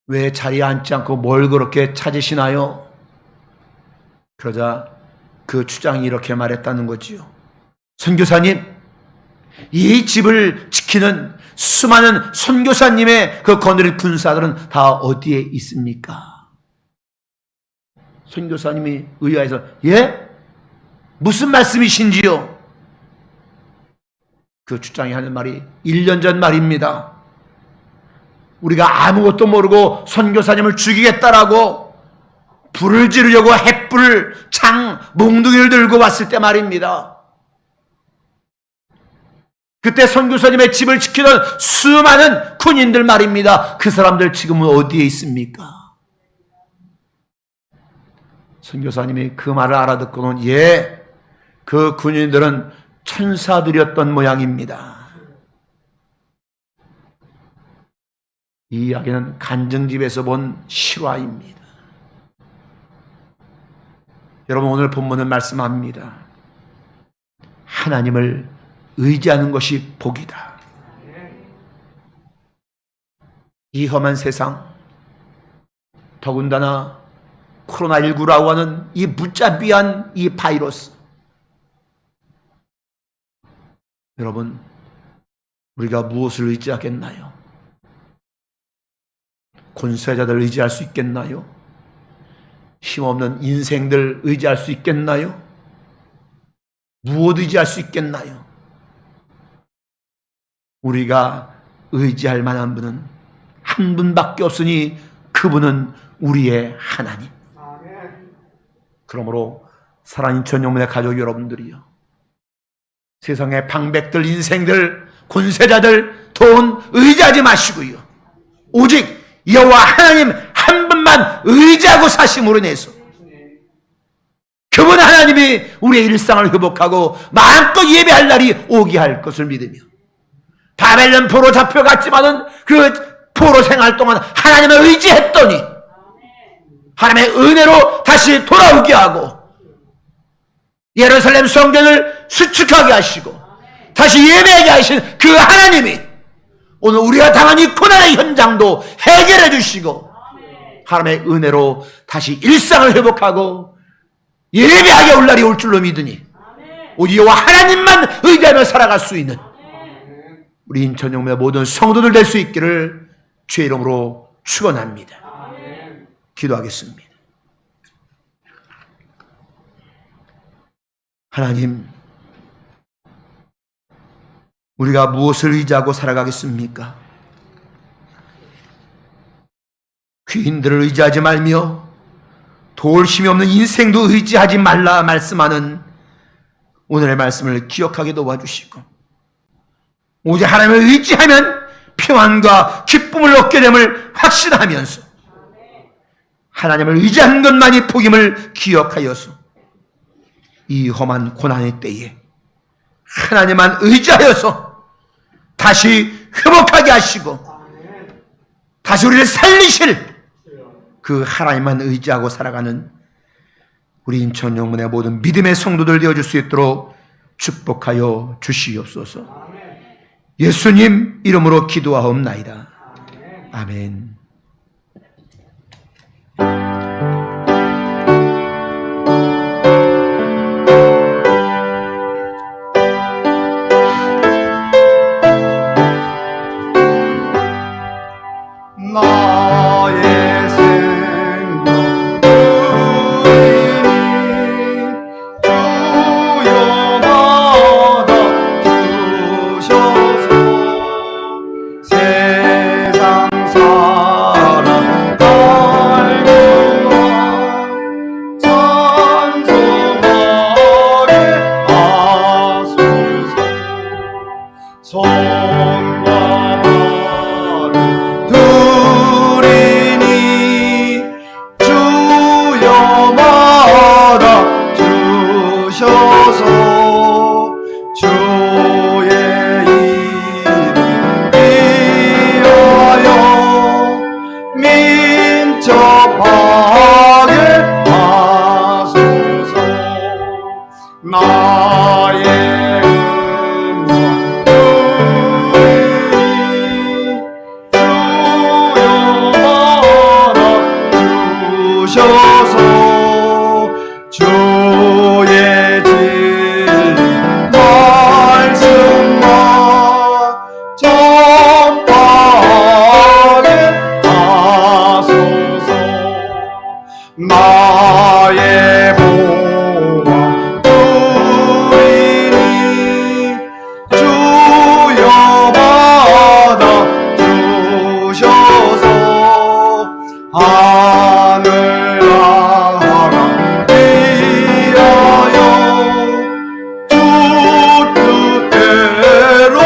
왜 자리에 앉지 않고 뭘 그렇게 찾으시나요? 그러자 그 추장이 이렇게 말했다는 거지요. 선교사님, 이 집을 지키는 수많은 선교사님의 그 거느린 군사들은 다 어디에 있습니까? 선교사님이 의아해서 예? 무슨 말씀이신지요? 그 추장이 하는 말이 1년 전 말입니다. 우리가 아무것도 모르고 선교사님을 죽이겠다라고 불을 지르려고 횃불, 창, 몽둥이를 들고 왔을 때 말입니다. 그때 선교사님의 집을 지키던 수많은 군인들 말입니다. 그 사람들 지금은 어디에 있습니까? 선교사님이 그 말을 알아듣고는 예, 그 군인들은 천사들이었던 모양입니다. 이 이야기는 간증집에서 본 실화입니다. 여러분 오늘 본문은 말씀합니다. 하나님을 의지하는 것이 복이다. 이 험한 세상, 더군다나 코로나19라고 하는 이 무자비한 이 바이러스, 여러분 우리가 무엇을 의지하겠나요? 권세자들 의지할 수 있겠나요? 힘없는 인생들 의지할 수 있겠나요? 무엇 의지할 수 있겠나요? 우리가 의지할 만한 분은 한 분밖에 없으니 그분은 우리의 하나님. 그러므로 사랑하는 전영문의 가족 여러분들이요, 세상의 방백들, 인생들, 권세자들, 돈 의지하지 마시고요, 오직 여호와 하나님 한 분만 의지하고 사심으로 인해서 그분 하나님이 우리의 일상을 회복하고 마음껏 예배할 날이 오게 할 것을 믿으며, 바벨론 포로 잡혀갔지만은 그 포로 생활 동안 하나님을 의지했더니 하나님의 은혜로 다시 돌아오게 하고 예루살렘 성전을 수축하게 하시고 다시 예배하게 하신 그 하나님이 오늘 우리가 당한 이 고난의 현장도 해결해 주시고 하나님의 은혜로 다시 일상을 회복하고 예배하게 올 날이 올 줄로 믿으니 오직 여호와 하나님만 의지하며 살아갈 수 있는 우리 인천영의 모든 성도들 될 수 있기를 주의 이름으로 축원합니다. 기도하겠습니다. 하나님, 우리가 무엇을 의지하고 살아가겠습니까? 귀인들을 의지하지 말며 도울 힘이 없는 인생도 의지하지 말라 말씀하는 오늘의 말씀을 기억하게 도와주시고 오직 하나님을 의지하면 평안과 기쁨을 얻게 됨을 확신하면서 하나님을 의지하는 것만이 복임을 기억하여서 이 험한 고난의 때에 하나님만 의지하여서 다시 회복하게 하시고 다시 우리를 살리실 그 하나님만 의지하고 살아가는 우리 인천 영문의 모든 믿음의 성도들 되어줄 수 있도록 축복하여 주시옵소서. 예수님 이름으로 기도하옵나이다. 아멘. 나의 생명 주여 받아 주셔서 세상 사랑 갈구와 찬송하게 하소서. 손과 발을 두리니 주여 받아 주셔서 주의 이름 위하여 민첩하게 하소서. 나의 음성 주셔서 주의 진리 말씀만 전파하게 하소서. 나의 보화 누리니 주여 받아 주셔서 하늘 나라 위하여 주 뜻대로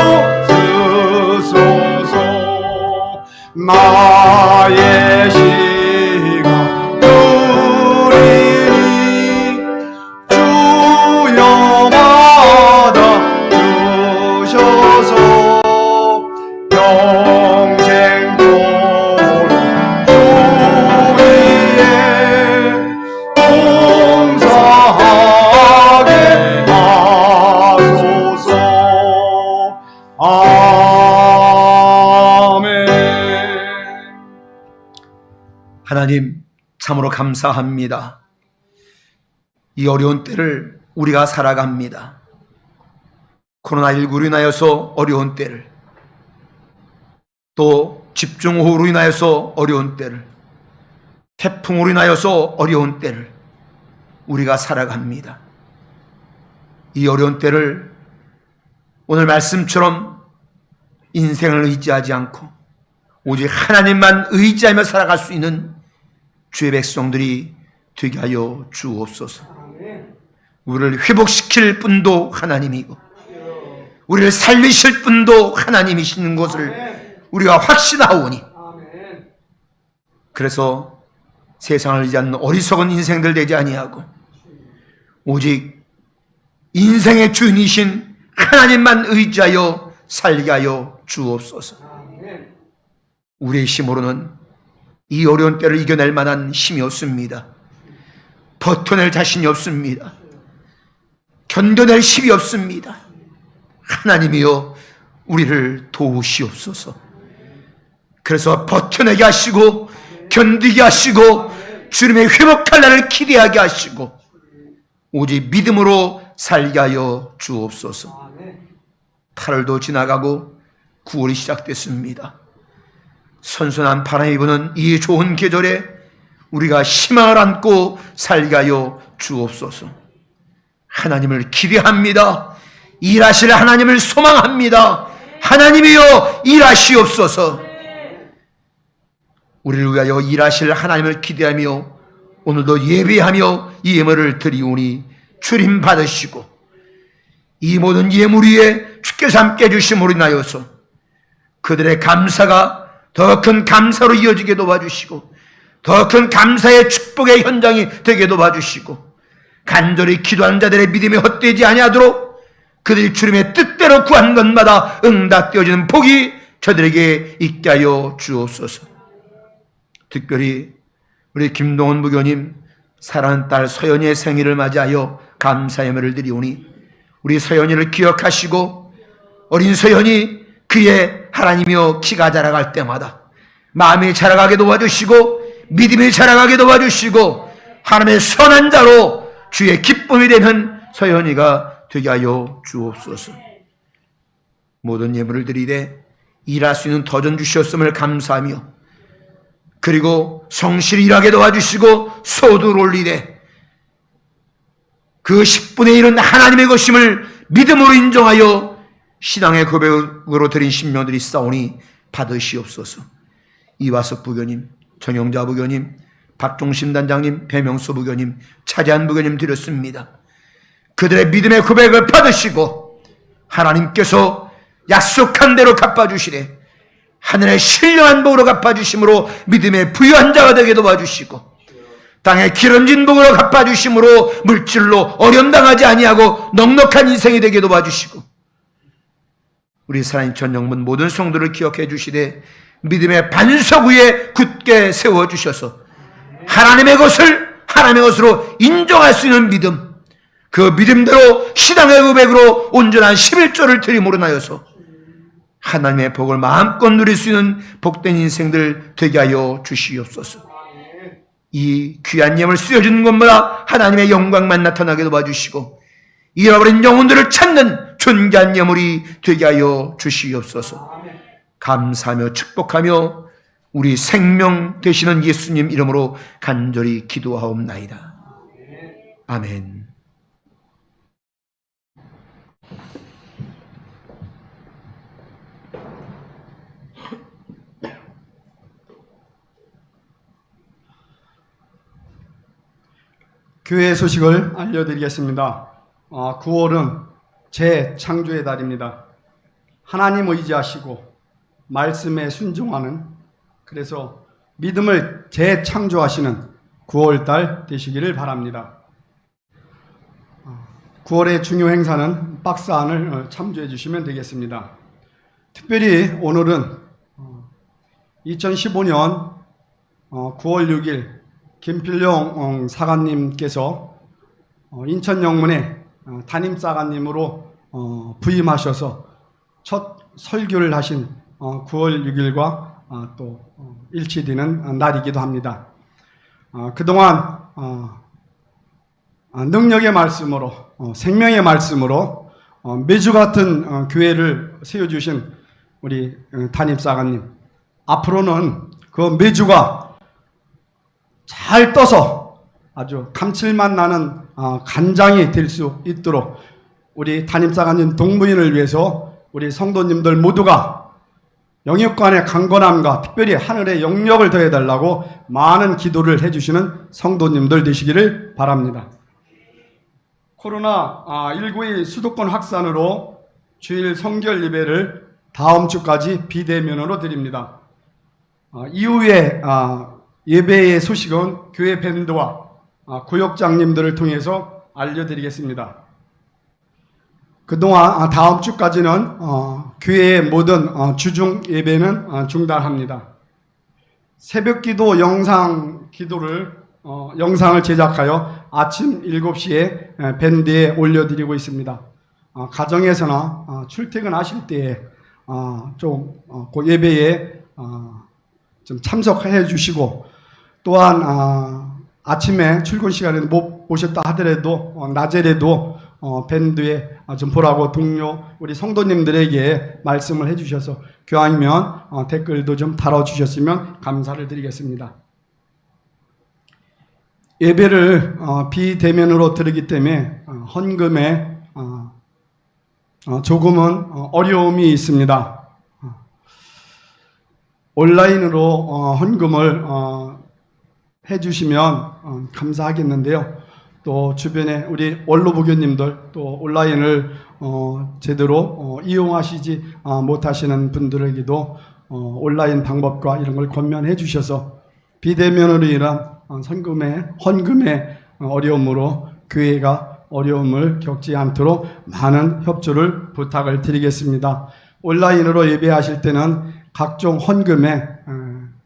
쓰소서. 나의 시간 누리니 주여 받아 주셔서 영생도록 주위에 봉사하게 하소서. 아멘. 하나님 참으로 감사합니다. 이 어려운 때를 우리가 살아갑니다. 코로나19로 인하여서 어려운 때를, 또 집중호우로 인하여서 어려운 때를, 태풍으로 인하여서 어려운 때를 우리가 살아갑니다. 이 어려운 때를 오늘 말씀처럼 인생을 의지하지 않고 오직 하나님만 의지하며 살아갈 수 있는 주의 백성들이 되게 하여 주옵소서. 우리를 회복시킬 분도 하나님이고 우리를 살리실 분도 하나님이시는 것을 우리가 확신하오니, 그래서 세상을 의지하는 어리석은 인생들 되지 아니하고 오직 인생의 주인이신 하나님만 의지하여 살게 하여 주옵소서. 우리의 힘으로는 이 어려운 때를 이겨낼 만한 힘이 없습니다. 버텨낼 자신이 없습니다. 견뎌낼 힘이 없습니다. 하나님이여 우리를 도우시옵소서. 그래서 버텨내게 하시고 견디게 하시고 주님의 회복할 날을 기대하게 하시고 오직 믿음으로 살게 하여 주옵소서. 8월도 지나가고 9월이 시작됐습니다. 선선한 바람이 부는 이 좋은 계절에 우리가 희망을 안고 살게 하여 주옵소서. 하나님을 기대합니다. 일하실 하나님을 소망합니다. 하나님이여 일하시옵소서. 우리를 위하여 일하실 하나님을 기대하며 오늘도 예배하며 예물을 드리오니 주님 받으시고 이 모든 예물 위에 주께서 함께 해주심으로 인하여서 그들의 감사가 더 큰 감사로 이어지게 도와주시고 더 큰 감사의 축복의 현장이 되게 도와주시고 간절히 기도하는 자들의 믿음이 헛되지 아니하도록 그들이 주님의 뜻대로 구한 것마다 응답되어지는 복이 저들에게 있게 하여 주옵소서. 특별히 우리 김동원 부교님 사랑하는 딸 서연이의 생일을 맞이하여 감사의 예물을 드리오니 우리 서연이를 기억하시고 어린 서연이 그의 하나님이여 키가 자라갈 때마다 마음이 자라가게 도와주시고 믿음이 자라가게 도와주시고 하나님의 선한 자로 주의 기쁨이 되는 서연이가 되게 하여 주옵소서. 모든 예물을 드리되 일할 수 있는 터전 주셨음을 감사하며 그리고 성실히 일하게 도와주시고 소득을 올리되 그 10분의 1은 하나님의 것임을 믿음으로 인정하여 신앙의 고백으로 드린 신명들이 싸우니 받으시옵소서. 이화석 부교님, 정영자 부교님, 박종신 단장님, 배명수 부교님, 차재한 부교님 드렸습니다. 그들의 믿음의 고백을 받으시고 하나님께서 약속한 대로 갚아주시되 하늘의 신령한 복으로 갚아주심으로 믿음의 부유한 자가 되게 도와주시고 땅의 기름진 복으로 갚아주심으로 물질로 어려움당하지 아니하고 넉넉한 인생이 되게 도와주시고 우리 살아있는 전영문 모든 성도를 기억해 주시되 믿음의 반석 위에 굳게 세워주셔서 하나님의 것을 하나님의 것으로 인정할 수 있는 믿음, 그 믿음대로 신앙의 고백으로 온전한 11조를 드림으로 나여서 하나님의 복을 마음껏 누릴 수 있는 복된 인생들 되게 하여 주시옵소서. 이 귀한 예물 쓰여지는 것마다 하나님의 영광만 나타나게 도와주시고 잃어버린 영혼들을 찾는 존귀한 예물이 되게 하여 주시옵소서. 감사하며 축복하며 우리 생명 되시는 예수님 이름으로 간절히 기도하옵나이다. 아멘. 교회 소식을 알려드리겠습니다. 9월은 재창조의 달입니다. 하나님 의지하시고 말씀에 순종하는, 그래서 믿음을 재창조하시는 9월달 되시기를 바랍니다. 9월의 중요 행사는 박스 안을 참조해 주시면 되겠습니다. 특별히 오늘은 2015년 9월 6일 김필용 사관님께서 인천 영문에 담임 사관님으로 부임하셔서 첫 설교를 하신 9월 6일과 또 일치되는 날이기도 합니다. 그동안 능력의 말씀으로 생명의 말씀으로 매주 같은 교회를 세워주신 우리 담임 사관님, 앞으로는 그 매주가 잘 떠서 아주 감칠맛 나는 간장이 될 수 있도록 우리 담임사관님 동부인을 위해서 우리 성도님들 모두가 영육간의 강건함과 특별히 하늘의 영력을 더해달라고 많은 기도를 해주시는 성도님들 되시기를 바랍니다. 코로나19의 수도권 확산으로 주일 성결 예배를 다음 주까지 비대면으로 드립니다. 이후에 예배의 소식은 교회 밴드와 구역장님들을 통해서 알려드리겠습니다. 그동안 다음 주까지는 교회의 모든 주중 예배는 중단합니다. 새벽기도 영상을 제작하여 아침 7시에 밴드에 올려드리고 있습니다. 가정에서나 출퇴근하실 때에 그 예배에 좀 참석해 주시고, 또한 아침에 출근 시간에 못 오셨다 하더라도 낮에라도 밴드에 좀 보라고 동료 우리 성도님들에게 말씀을 해주셔서 교황이면 댓글도 좀 달아주셨으면 감사를 드리겠습니다. 예배를 비대면으로 드리기 때문에 헌금에 조금은 어려움이 있습니다. 온라인으로 헌금을 해주시면 감사하겠는데요. 또 주변에 우리 원로부교님들 또 온라인을 제대로 이용하시지 못하시는 분들에게도 온라인 방법과 이런 걸 권면해 주셔서 비대면으로 인한 헌금의 어려움으로 교회가 어려움을 겪지 않도록 많은 협조를 부탁을 드리겠습니다. 온라인으로 예배하실 때는 각종 헌금의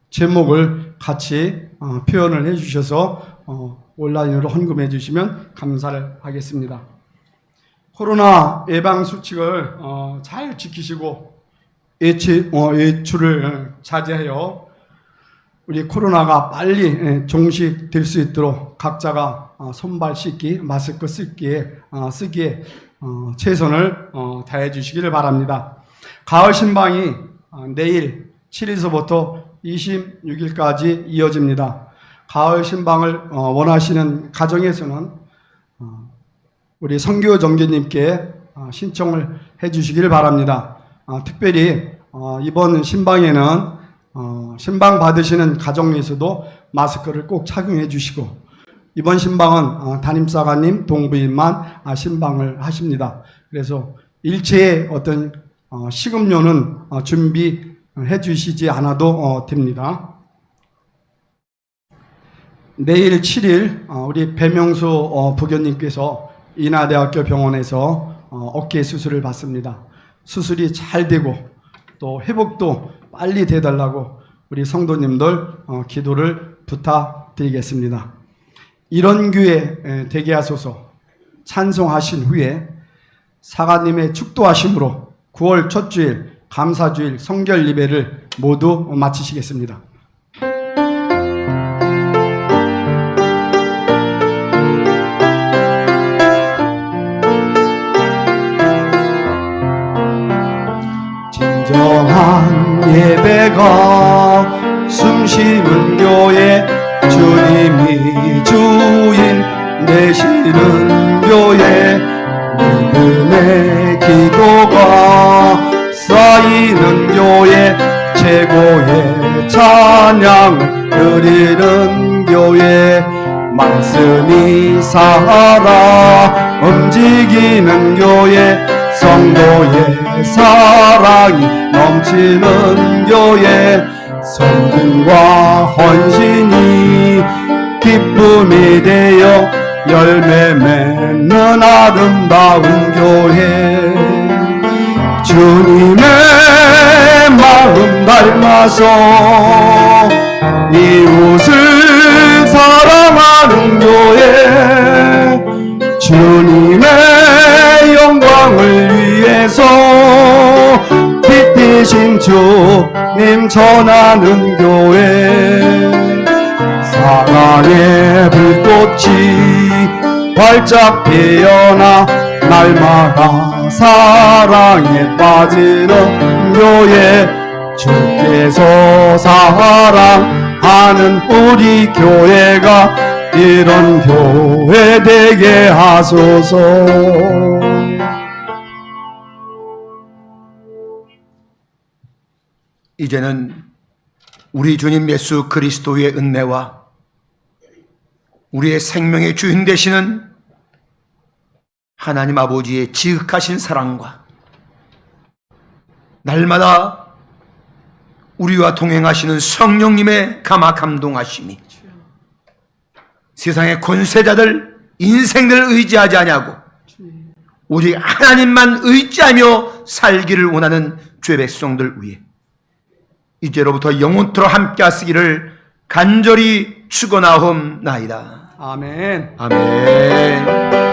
제목을 같이 표현을 해 주셔서 온라인으로 헌금해 주시면 감사를 하겠습니다. 코로나 예방 수칙을 잘 지키시고 외출을 자제하여 우리 코로나가 빨리 종식될 수 있도록 각자가 손발 씻기, 마스크 쓰기에 최선을 다해 주시기를 바랍니다. 가을 신방이 내일 7일서부터 26일까지 이어집니다. 가을 신방을 원하시는 가정에서는 우리 선교 정교님께 신청을 해 주시기를 바랍니다. 특별히 이번 신방에는 신방 받으시는 가정에서도 마스크를 꼭 착용해 주시고 이번 신방은 담임사관님, 동부인만 신방을 하십니다. 그래서 일체의 어떤 식음료는 준비해 주시지 않아도 됩니다. 내일 7일 우리 배명수 부교님께서 인하대학교 병원에서 어깨 수술을 받습니다. 수술이 잘 되고 또 회복도 빨리 되달라고 우리 성도님들 기도를 부탁드리겠습니다. 이런 교회 되게 하소서 찬송하신 후에 사관님의 축도하심으로 9월 첫 주일 감사주일 성결 예배를 모두 마치시겠습니다. 진정한 예배가 숨쉬는 교회 주님이 주인 되시는 교회 믿음의 기도가 쌓이는 교회 최고의 찬양을 드리는 교회 말씀이 살아 움직이는 교회 성도의 사랑이 넘치는 교회 성금과 헌신이 기쁨이 되어 열매 맺는 아름다운 교회 주님의 마음 닮아서 이웃을 사랑하는 교회 주님의 영광을 위해서 빛 대신 주님 전하는 교회 사랑의 불꽃이 활짝 피어나 날마다 사랑에 빠지는 교회 주께서 사랑하는 우리 교회가 이런 교회 되게 하소서. 이제는 우리 주님 예수 그리스도의 은혜와 우리의 생명의 주인 되시는 하나님 아버지의 지극하신 사랑과 날마다 우리와 동행하시는 성령님의 감화 감동하심이 세상의 권세자들 인생들 의지하지 아니하고 오직 하나님만 의지하며 살기를 원하는 죄 백성들 위해 이제로부터 영원토록 함께 하시기를 간절히 축원하옵나이다. 아멘. 아멘.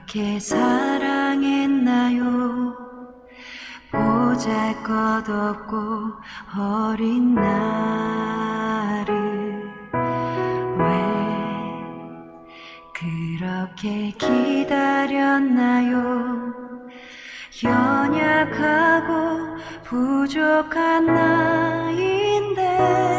그렇게 사랑했나요? 보잘것없고 어린 나를 왜 그렇게 기다렸나요? 연약하고 부족한 나인데